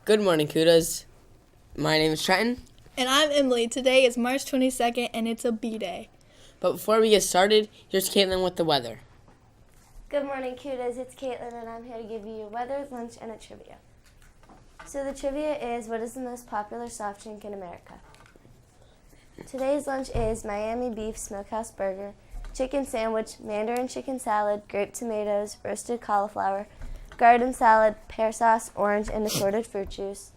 Good morning, Cudas. My name is Trenton. And I'm Emily. Today is March 22nd, and it's a B-Day. But before we get started, here's Caitlin with the weather. Good morning, Cudas. It's Caitlin, and I'm here to give you weather, lunch, and a trivia. So the trivia is, what is the most popular soft drink in America? Today's lunch is Miami beef smokehouse burger, chicken sandwich, mandarin chicken salad, grape tomatoes, roasted cauliflower, garden salad, pear sauce, orange, and assorted fruit juice.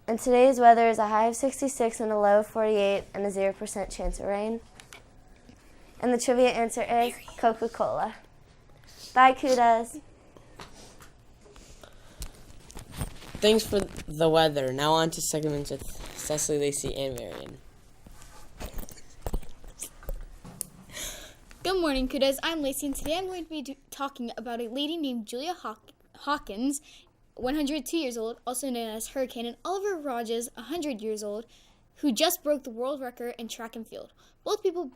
And today's weather is a high of 66 and a low of 48 and a 0% chance of rain. And the trivia answer is Coca-Cola. Bye, Cudas. Thanks for the weather. Now on to segments with Cecily, Lacey, and Marion. Good morning, Cudas. I'm Lacey, and today I'm going to be talking about a lady named Julia Hawkins, 102 years old, also known as Hurricane, and Oliver Rogers, 100 years old, who just broke the world record in track and field. Both people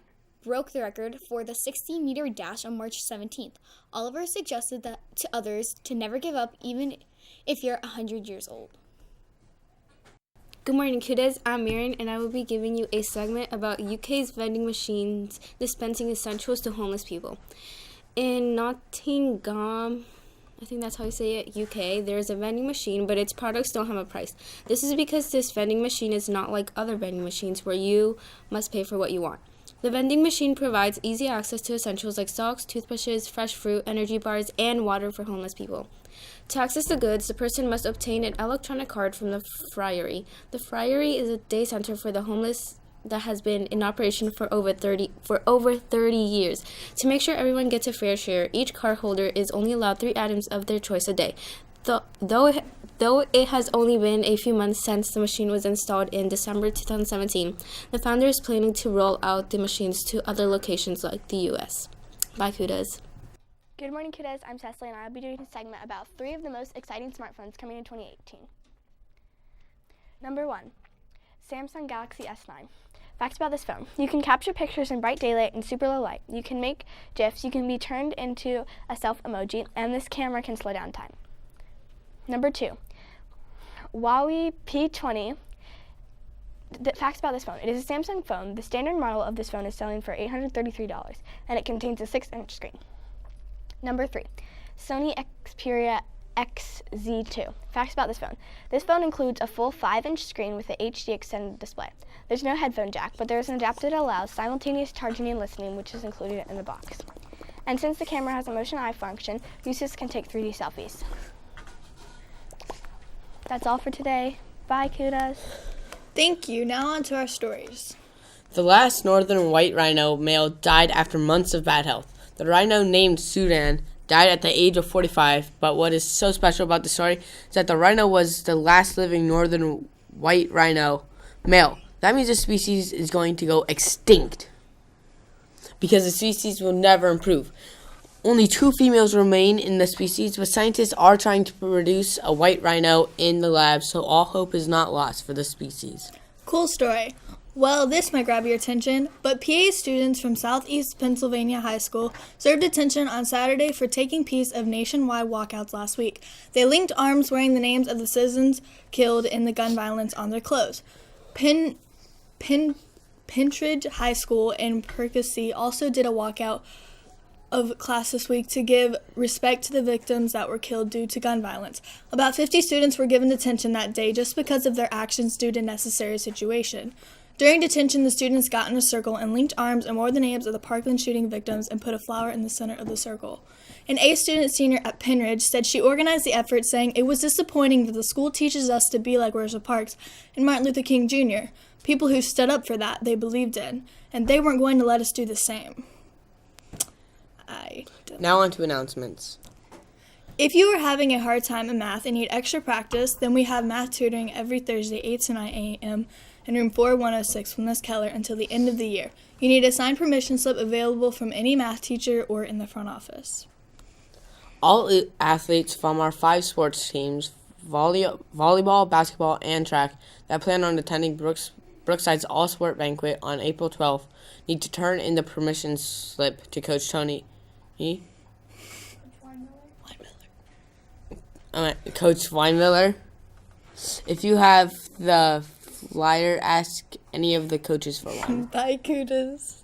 broke the record for the 60-meter dash on March 17th. Oliver suggested that to others to never give up, even if you're 100 years old. Good morning, Cudas. I'm Marion, and I will be giving you a segment about UK's vending machines dispensing essentials to homeless people. In Nottingham, I think that's how you say it, UK, there's a vending machine, but its products don't have a price. This is because this vending machine is not like other vending machines where you must pay for what you want. The vending machine provides easy access to essentials like socks, toothbrushes, fresh fruit, energy bars, and water for homeless people. To access the goods, the person must obtain an electronic card from the Friary. The Friary is a day center for the homeless that has been in operation for over 30 years. To make sure everyone gets a fair share, each card holder is only allowed 3 items of their choice a day. Though it has only been a few months since the machine was installed in December 2017, the founder is planning to roll out the machines to other locations like the U.S. Bye, Cudas. Good morning, Cudas. I'm Cecily, and I'll be doing a segment about 3 of the most exciting smartphones coming in 2018. Number 1, Samsung Galaxy S9. Facts about this phone. You can capture pictures in bright daylight and super low light. You can make GIFs. You can be turned into a self emoji, and this camera can slow down time. Number 2, Huawei P20. The facts about this phone. It is a Samsung phone. The standard model of this phone is selling for $833, and it contains a 6-inch screen. Number 3, Sony Xperia XZ2. Facts about this phone. This phone includes a full 5-inch screen with an HD extended display. There's no headphone jack, but there is an adapter that allows simultaneous charging and listening, which is included in the box. And since the camera has a motion eye function, users can take 3D selfies. That's all for today. Bye, Cudas. Thank you. Now on to our stories. The last northern white rhino male died after months of bad health. The rhino, named Sudan, died at the age of 45, but what is so special about the story is that the rhino was the last living northern white rhino male. That means the species is going to go extinct because the species will never improve. Only 2 females remain in the species, but scientists are trying to produce a white rhino in the lab, so all hope is not lost for the species. Cool story. Well, this might grab your attention, but PA students from Southeast Pennsylvania High School served attention on Saturday for taking piece of nationwide walkouts last week. They linked arms wearing the names of the citizens killed in the gun violence on their clothes. Pentridge High School in Percy also did a walkout of class this week to give respect to the victims that were killed due to gun violence. About 50 students were given detention that day just because of their actions due to necessary situation. During detention, the students got in a circle and linked arms and wore the names of the Parkland shooting victims and put a flower in the center of the circle. An A student senior at Penridge said she organized the effort, saying it was disappointing that the school teaches us to be like Rosa Parks and Martin Luther King Jr., people who stood up for that they believed in, and they weren't going to let us do the same. Now on to announcements. If you are having a hard time in math and need extra practice, then we have math tutoring every Thursday, 8 to 9 a.m. in room 4106 with Ms. Keller until the end of the year. You need a signed permission slip available from any math teacher or in the front office. All athletes from our 5 sports teams, volleyball, basketball, and track, that plan on attending Brookside's all-sport banquet on April 12th need to turn in the permission slip to Coach Tony Coach Weinmiller. If you have the flyer, ask any of the coaches for one. Bye, Cudas.